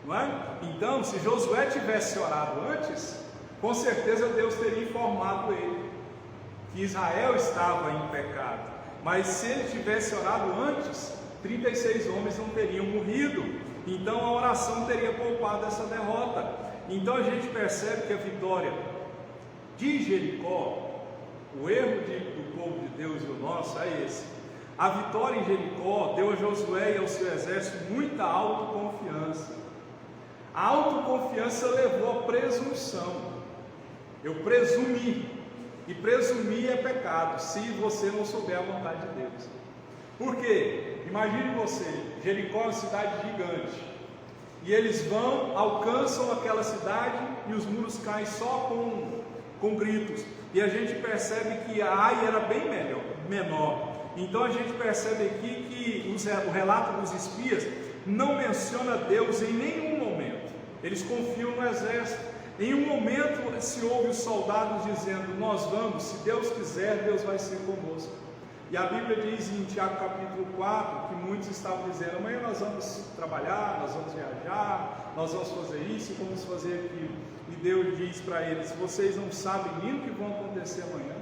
[SPEAKER 1] Não é? Então, se Josué tivesse orado antes, com certeza Deus teria informado ele que Israel estava em pecado. Mas se ele tivesse orado antes, 36 homens não teriam morrido. Então a oração teria poupado essa derrota. Então a gente percebe que a vitória de Jericó, o erro do povo de Deus e o nosso é esse: a vitória em Jericó deu a Josué e ao seu exército muita autoconfiança. A autoconfiança levou à presunção. Eu presumi, e presumir é pecado se você não souber a vontade de Deus. Por quê? Imagine você, Jericó é uma cidade gigante, e eles vão, alcançam aquela cidade e os muros caem só com gritos, e a gente percebe que a Ai era bem menor. Então a gente percebe aqui que o relato dos espias não menciona Deus em nenhum momento. Eles confiam no exército. Em um momento se ouve os soldados dizendo: nós vamos, se Deus quiser, Deus vai ser conosco. E a Bíblia diz em Tiago capítulo 4 que muitos estavam dizendo: amanhã nós vamos trabalhar, nós vamos viajar, nós vamos fazer isso e vamos fazer aquilo. E Deus diz para eles: vocês não sabem nem o que vai acontecer amanhã.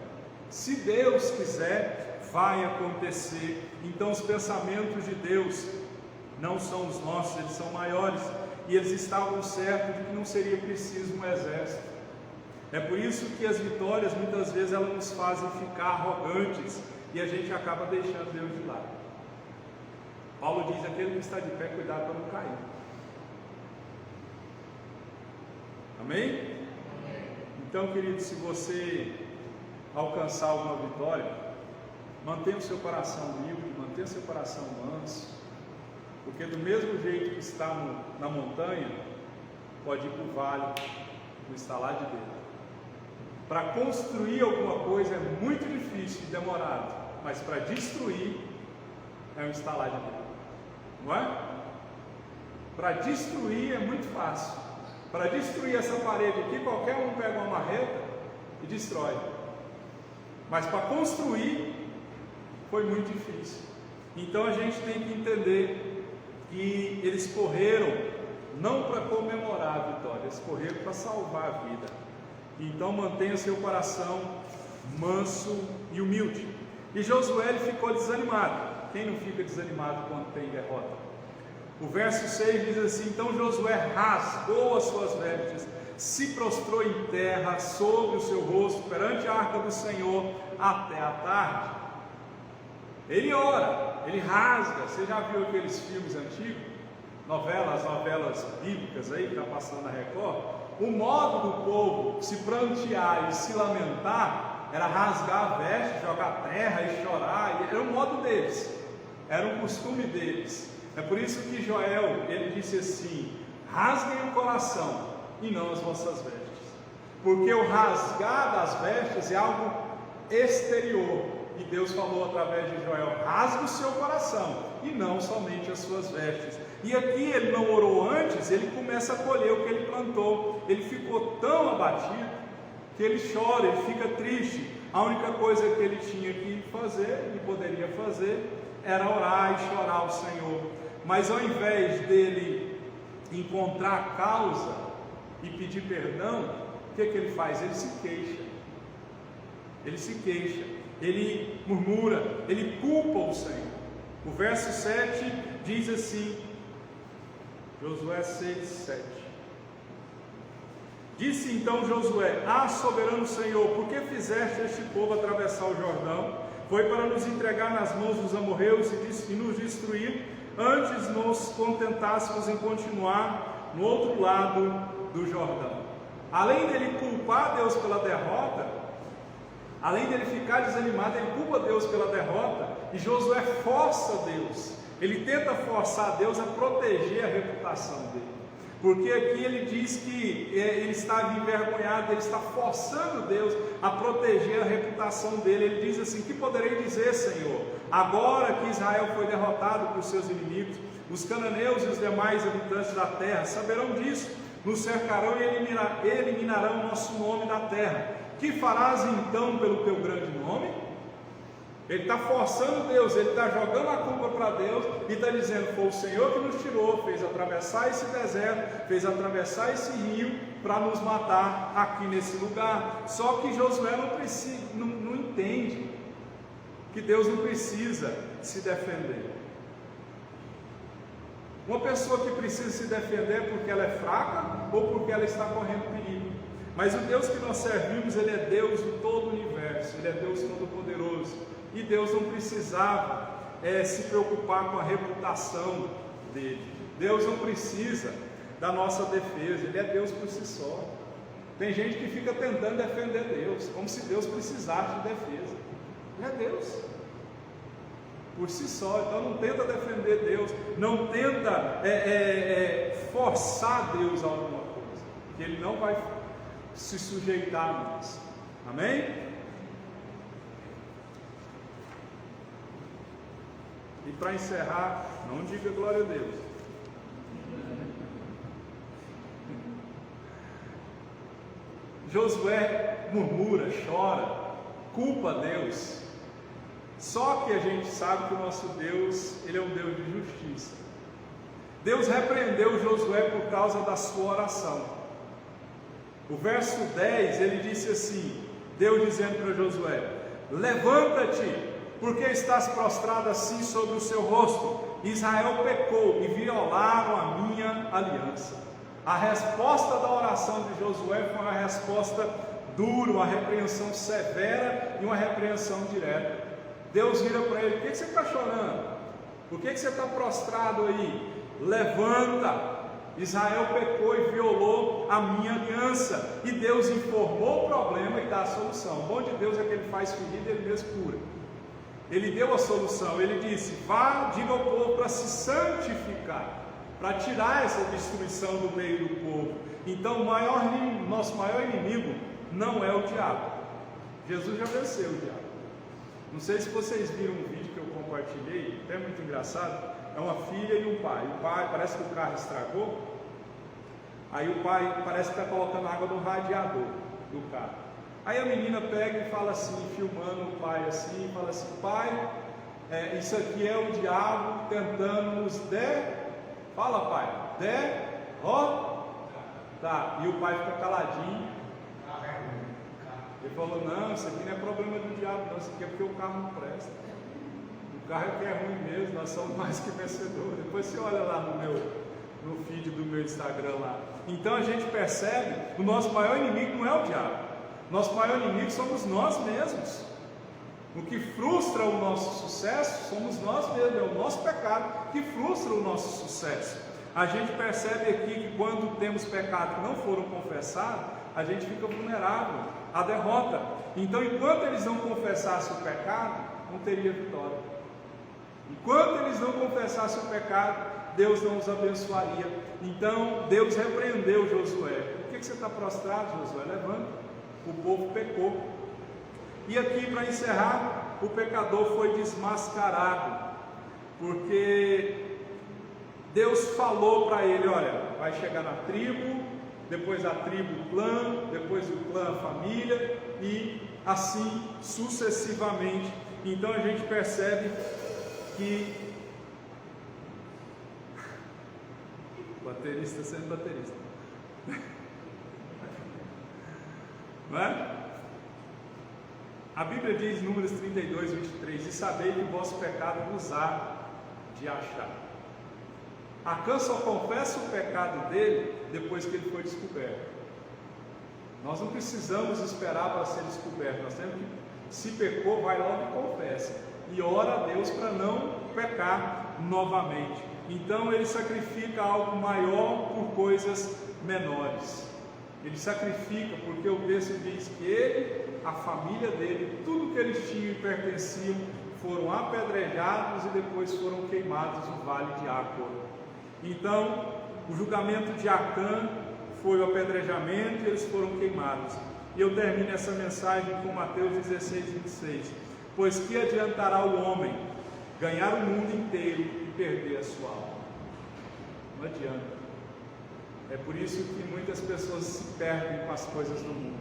[SPEAKER 1] Se Deus quiser, vai acontecer. Então os pensamentos de Deus não são os nossos, eles são maiores. E eles estavam certos de que não seria preciso um exército. É por isso que as vitórias muitas vezes elas nos fazem ficar arrogantes e a gente acaba deixando Deus de lado. Paulo diz: aquele que está de pé, cuidado para não cair. Amém? Então, querido, se você alcançar alguma vitória, mantenha o seu coração livre, mantenha o seu coração manso, porque do mesmo jeito que está na montanha, pode ir para o vale, no estalar de dedo. Para construir alguma coisa é muito difícil e demorado, mas para destruir é um estalar de dedo, não é? Para destruir é muito fácil. Para destruir essa parede aqui, qualquer um pega uma marreta e destrói. Mas para construir foi muito difícil. Então a gente tem que entender que eles correram não para comemorar a vitória, eles correram para salvar a vida. Então mantenha seu coração manso e humilde. E Josué ele ficou desanimado. Quem não fica desanimado quando tem derrota? O verso 6 diz assim: então Josué rasgou as suas vestes, se prostrou em terra sobre o seu rosto perante a arca do Senhor até a tarde. Ele ora, ele rasga. Você já viu aqueles filmes antigos? Novelas bíblicas aí que está passando na Record? O modo do povo se prantear e se lamentar era rasgar a veste, jogar terra e chorar. Era o modo deles, era um costume deles. É por isso que Joel, ele disse assim: rasguem o coração e não as vossas vestes, porque o rasgar das vestes é algo exterior. E Deus falou através de Joel: rasgue o seu coração e não somente as suas vestes. E aqui ele não orou antes, ele começa a colher o que ele plantou. Ele ficou tão abatido que ele chora, ele fica triste. A única coisa que ele tinha que fazer, e poderia fazer, era orar e chorar ao Senhor. Mas ao invés dele encontrar a causa e pedir perdão, o que ele faz? Ele se queixa. Ele se queixa, ele murmura, ele culpa o Senhor. O verso 7 diz assim, Josué 6, 7. Disse então Josué: Ah, soberano Senhor, por que fizeste este povo atravessar o Jordão? Foi para nos entregar nas mãos dos amorreus e nos destruir, antes nos contentássemos em continuar no outro lado do Jordão. Além dele culpar Deus pela derrota, além dele ficar desanimado, ele culpa Deus pela derrota, e Josué força Deus, ele tenta forçar Deus a proteger a reputação dele, porque aqui ele diz que ele estava envergonhado, ele está forçando Deus a proteger a reputação dele. Ele diz assim: que poderei dizer, Senhor, agora que Israel foi derrotado por seus inimigos, os cananeus e os demais habitantes da terra saberão disso, nos cercarão e eliminarão o nosso nome da terra. Que farás então pelo teu grande nome? Ele está forçando Deus, ele está jogando a culpa para Deus e está dizendo: foi o Senhor que nos tirou, fez atravessar esse deserto, fez atravessar esse rio para nos matar aqui nesse lugar. Só que Josué não entende que Deus não precisa se defender. Uma pessoa que precisa se defender porque ela é fraca ou porque ela está correndo perigo. Mas o Deus que nós servimos, Ele é Deus de todo o universo, Ele é Deus todo-poderoso. E Deus não precisava se preocupar com a reputação dele. Deus não precisa da nossa defesa, Ele é Deus por si só. Tem gente que fica tentando defender Deus, como se Deus precisasse de defesa. Ele é Deus por si só. Então não tenta defender Deus, não tenta forçar Deus a alguma coisa, que Ele não vai se sujeitar a nós. Amém? E para encerrar, não diga glória a Deus. Josué murmura, chora, culpa Deus. Só que a gente sabe que o nosso Deus, Ele é um Deus de justiça. Deus repreendeu Josué por causa da sua oração. O verso 10, ele disse assim, Deus dizendo para Josué: levanta-te, porque estás prostrado assim sobre o seu rosto. Israel pecou e violaram a minha aliança. A resposta da oração de Josué foi uma resposta dura, uma repreensão severa e uma repreensão direta. Deus vira para ele: por que você está chorando? Por que você está prostrado aí? Levanta! Israel pecou e violou a minha aliança. E Deus informou o problema e dá a solução. O bom de Deus é que Ele faz ferida e Ele mesmo cura. Ele deu a solução. Ele disse: vá, diga ao povo para se santificar, para tirar essa destruição do meio do povo. Então nosso maior inimigo não é o diabo. Jesus já venceu o diabo. Não sei se vocês viram um vídeo que eu compartilhei, até muito engraçado. É uma filha e um pai. O pai, parece que o carro estragou. Aí o pai parece que está colocando água no radiador do carro. Aí a menina pega e fala assim, filmando o pai assim, fala assim: pai, isso aqui é o diabo tentando nos fala, pai, tá. E o pai fica caladinho. Ele falou: não, isso aqui não é problema do diabo, não, isso aqui é porque o carro não presta. O carro é que é ruim mesmo, nós somos mais que vencedores. Depois você olha lá no feed do meu Instagram lá. Então a gente percebe, o nosso maior inimigo não é o diabo. Nosso maior inimigo somos nós mesmos. O que frustra o nosso sucesso somos nós mesmos, é o nosso pecado que frustra o nosso sucesso. A gente percebe aqui que quando temos pecados que não foram confessados, a gente fica vulnerável à derrota. Então, enquanto eles não confessassem o pecado, não teria vitória. Enquanto eles não confessassem o pecado, Deus não os abençoaria. Então Deus repreendeu Josué. Por que você está prostrado, Josué? Levanta. O povo pecou. E aqui, para encerrar, o pecador foi desmascarado, porque Deus falou para ele: olha, vai chegar na tribo, depois a tribo o clã, depois o clã a família, e assim sucessivamente. Então a gente percebe que baterista sendo baterista, não é? A Bíblia diz em Números 32, 23: e sabei que o vosso pecado vos há de achar. Acã só confessa o pecado dele depois que ele foi descoberto. Nós não precisamos esperar para ser descoberto. Nós temos que, se pecou, vai logo e confessa, e ora a Deus para não pecar novamente. Então ele sacrifica algo maior por coisas menores. Ele sacrifica porque o texto diz que ele, a família dele, tudo que eles tinham e pertenciam, foram apedrejados e depois foram queimados no vale de Acor. Então, o julgamento de Acã foi o apedrejamento e eles foram queimados. E eu termino essa mensagem com Mateus 16, 26. Pois que adiantará o homem ganhar o mundo inteiro e perder a sua alma? Não adianta. É por isso que muitas pessoas se perdem com as coisas do mundo,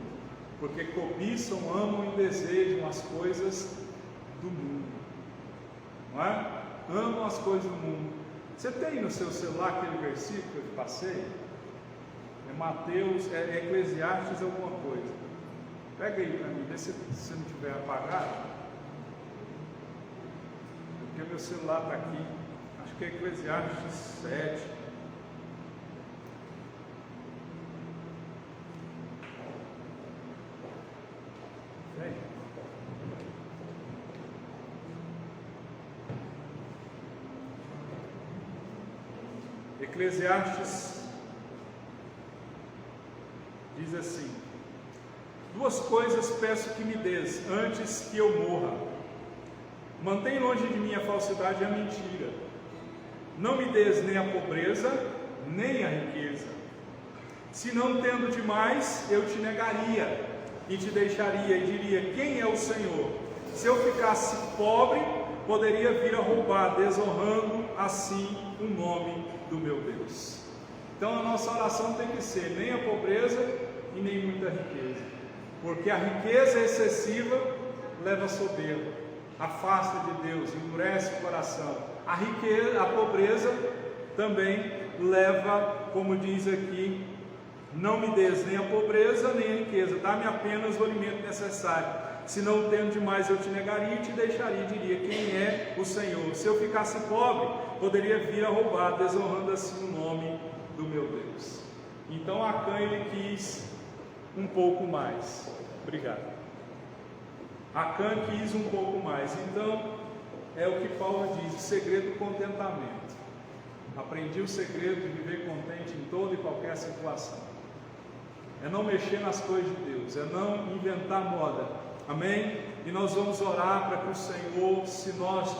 [SPEAKER 1] porque cobiçam, amam e desejam as coisas do mundo, não é? Amam as coisas do mundo. Você tem no seu celular aquele versículo que eu te passei? É Mateus, é Eclesiastes alguma coisa. Pega aí para mim, vê se não tiver apagado, porque meu celular está aqui. Acho que é Eclesiastes 7. Eclesiastes diz assim: duas coisas peço que me des antes que eu morra. Mantém longe de mim a falsidade e a mentira. Não me des nem a pobreza, nem a riqueza. Se não tendo demais, eu te negaria e te deixaria e diria: quem é o Senhor? Se eu ficasse pobre, poderia vir a roubar, desonrando assim o nome do meu Deus. Então a nossa oração tem que ser: nem a pobreza e nem muita riqueza, porque a riqueza excessiva leva a soberba, afasta de Deus, endurece o coração. A riqueza, a pobreza também leva, como diz aqui: não me des nem a pobreza nem a riqueza, dá-me apenas o alimento necessário. Se não tendo demais, eu te negaria e te deixaria, diria: quem é o Senhor? Se eu ficasse pobre, poderia vir a roubar, desonrando assim o nome do meu Deus. Então Acã, ele quis um pouco mais. Obrigado. Acã quis um pouco mais. Então é o que Paulo diz: o segredo do contentamento. Aprendi o segredo de viver contente em toda e qualquer situação. É não mexer nas coisas de Deus, é não inventar moda. Amém? E nós vamos orar para que o Senhor, se nós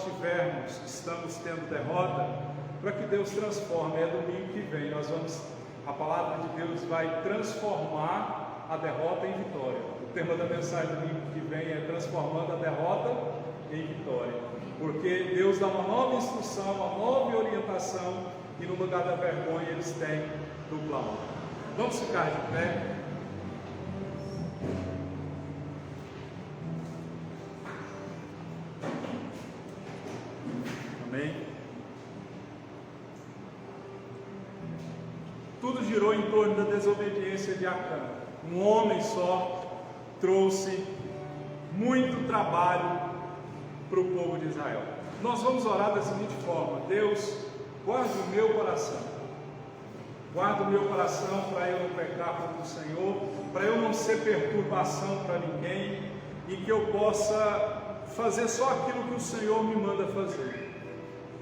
[SPEAKER 1] estamos tendo derrota, para que Deus transforme. É domingo que vem, a palavra de Deus vai transformar a derrota em vitória. O tema da mensagem do domingo que vem é transformando a derrota em vitória, porque Deus dá uma nova instrução, uma nova orientação, e no lugar da vergonha eles têm dupla honra. Vamos ficar de pé. Amém? Tudo girou em torno da desobediência de Acã. Um homem só trouxe muito trabalho para o povo de Israel. Nós vamos orar da seguinte forma: Deus, guarda o meu coração. Guarda o meu coração para eu não pecar contra o Senhor, para eu não ser perturbação para ninguém, e que eu possa fazer só aquilo que o Senhor me manda fazer.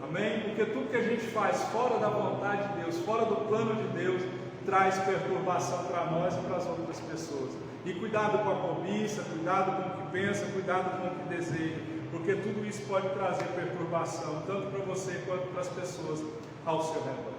[SPEAKER 1] Amém? Porque tudo que a gente faz fora da vontade de Deus, fora do plano de Deus, traz perturbação para nós e para as outras pessoas. E cuidado com a cobiça, cuidado com o que pensa, cuidado com o que deseja, porque tudo isso pode trazer perturbação, tanto para você quanto para as pessoas ao seu redor.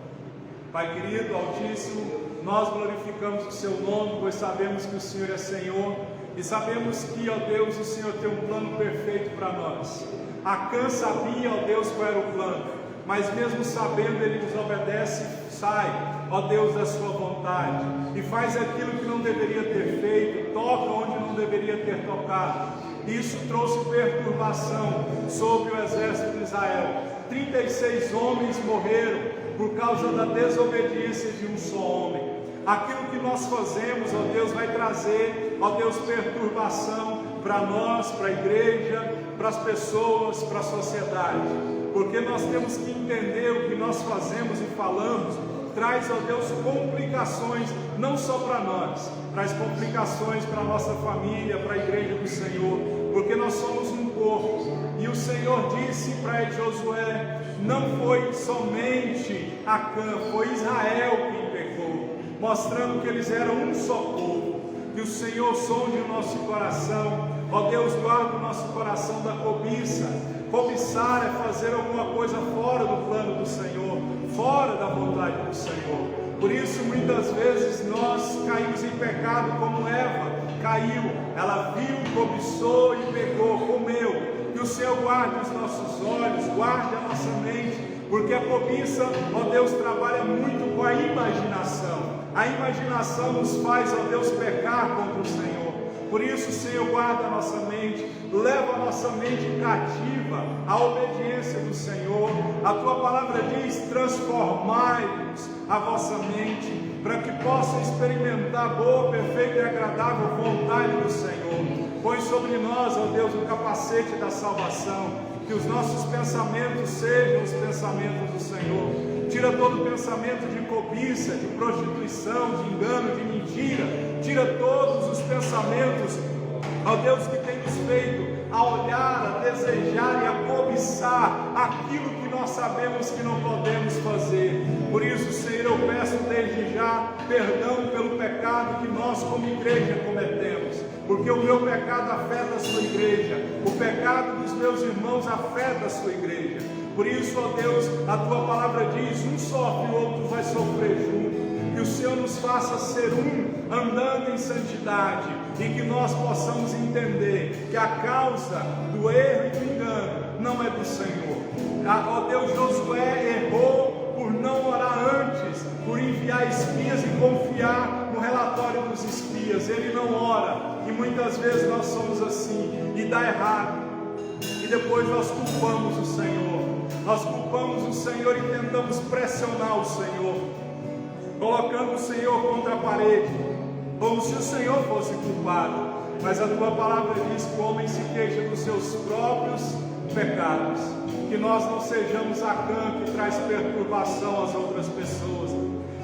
[SPEAKER 1] Pai querido, Altíssimo, nós glorificamos o Seu nome, pois sabemos que o Senhor é Senhor, e sabemos que, ó Deus, o Senhor tem um plano perfeito para nós. Acã sabia, ó Deus, qual era o plano. mas mesmo sabendo, ele desobedece, sai, ó Deus, da sua vontade, e faz aquilo que não deveria ter feito, toca onde não deveria ter tocado. Isso trouxe perturbação sobre o exército de Israel. 36 homens morreram por causa da desobediência de um só homem. Aquilo que nós fazemos, ó Deus, vai trazer, ó Deus, perturbação para nós, para a igreja, para as pessoas, para a sociedade, porque nós temos que entender o que nós fazemos e falamos traz, ó Deus, complicações, não só para nós, traz complicações para a nossa família, para a igreja do Senhor, porque nós somos um corpo, e o Senhor disse para Josué, não foi somente Acã, foi Israel quem pecou, mostrando que eles eram um só povo. Que o Senhor sonde o nosso coração, ó Deus, guarda o nosso coração da cobiça. Cobiçar é fazer alguma coisa fora do plano do Senhor, fora da vontade do Senhor. Por isso muitas vezes nós caímos em pecado como Eva caiu. Ela viu, cobiçou e pegou, comeu. Que o Senhor guarde os nossos olhos, guarde a nossa mente, porque a cobiça, ó Deus, trabalha muito com a imaginação. A imaginação nos faz, ó Deus, pecar contra o Senhor. Por isso, Senhor, guarda a nossa mente, leva a nossa mente cativa à obediência do Senhor. A Tua palavra diz, transformai-vos a vossa mente, para que possa experimentar a boa, perfeita e agradável vontade do Senhor. Põe sobre nós, ó Deus, o capacete da salvação, que os nossos pensamentos sejam os pensamentos do Senhor. Tira todo pensamento de cobiça, de prostituição, de engano, de mentira. Tira todos os pensamentos, ó Deus, que tem nos feito a olhar, a desejar e a cobiçar aquilo que nós sabemos que não podemos fazer. Por isso, Senhor, eu peço desde já perdão pelo pecado que nós como igreja cometemos, porque o meu pecado afeta a sua igreja, o pecado dos meus irmãos afeta a sua igreja. Por isso, ó Deus, a Tua palavra diz, um sofre e o outro vai sofrer junto. Que o Senhor nos faça ser um, andando em santidade, e que nós possamos entender que a causa do erro e do engano não é do Senhor. Ó Deus, Josué errou por não orar antes, por enviar espias e confiar no relatório dos espias. Ele não ora, e muitas vezes nós somos assim, e dá errado, e depois nós culpamos o Senhor. Nós culpamos o Senhor e tentamos pressionar o Senhor, colocando o Senhor contra a parede, como se o Senhor fosse culpado. Mas a Tua palavra diz que o homem se queixa dos seus próprios pecados. Que nós não sejamos Acã que traz perturbação às outras pessoas.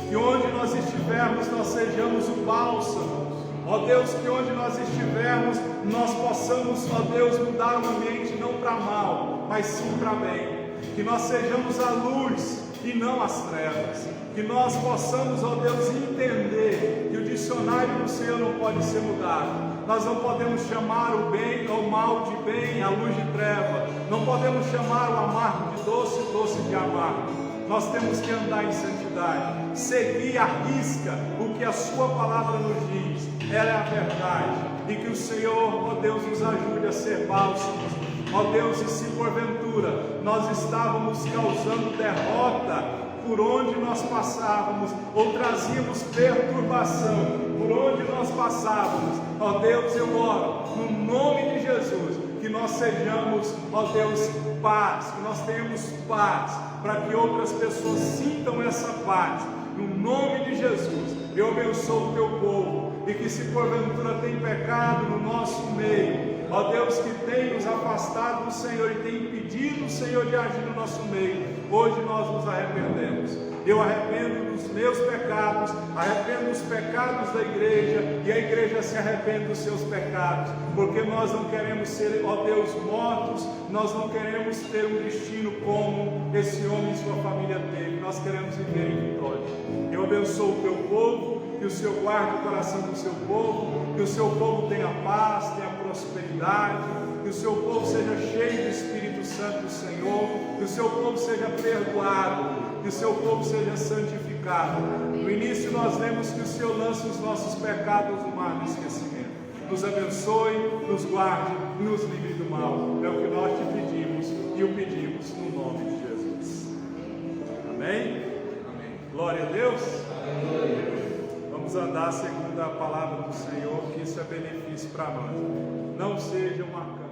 [SPEAKER 1] Que onde nós estivermos, nós sejamos o bálsamo. Ó Deus, que onde nós estivermos, nós possamos, ó Deus, mudar o ambiente não para mal, mas sim para bem. Que nós sejamos a luz e não as trevas. Que nós possamos, ó Deus, entender que o dicionário do Senhor não pode ser mudado. Nós não podemos chamar o bem ou o mal de bem, a luz de treva. Não podemos chamar o amargo de doce, o doce de amargo. Nós temos que andar em santidade, seguir à risca o que a Sua palavra nos diz. Ela é a verdade. E que o Senhor, ó Deus, nos ajude a ser bálsamos. Ó Deus, e se porventura nós estávamos causando derrota por onde nós passávamos, ou trazíamos perturbação por onde nós passávamos, ó Deus, eu oro no nome de Jesus, que nós sejamos, ó Deus, paz, que nós tenhamos paz, para que outras pessoas sintam essa paz. No nome de Jesus, eu abençoo o Teu povo, e que se porventura tem pecado no nosso meio, ó Deus, que tem nos afastado do Senhor e tem impedido o Senhor de agir no nosso meio, hoje nós nos arrependemos. Eu arrependo dos meus pecados, arrependo dos pecados da igreja, e a igreja se arrepende dos seus pecados, porque nós não queremos ser, ó Deus, mortos, nós não queremos ter um destino como esse homem e sua família teve, nós queremos viver em vitória. Eu abençoo o Teu povo, que o Senhor guarde o coração do Seu povo, que o Seu povo tenha paz, tenha prosperidade, que o Seu povo seja cheio do Espírito Santo do Senhor, que o Seu povo seja perdoado, que o Seu povo seja santificado. No início nós lemos que o Senhor lança os nossos pecados no mar do esquecimento. Nos abençoe, nos guarde e nos livre do mal. É o que nós te pedimos e o pedimos no nome de Jesus. Amém? Glória a Deus. Vamos andar segundo a palavra do Senhor, que isso é benefício para nós. Não seja uma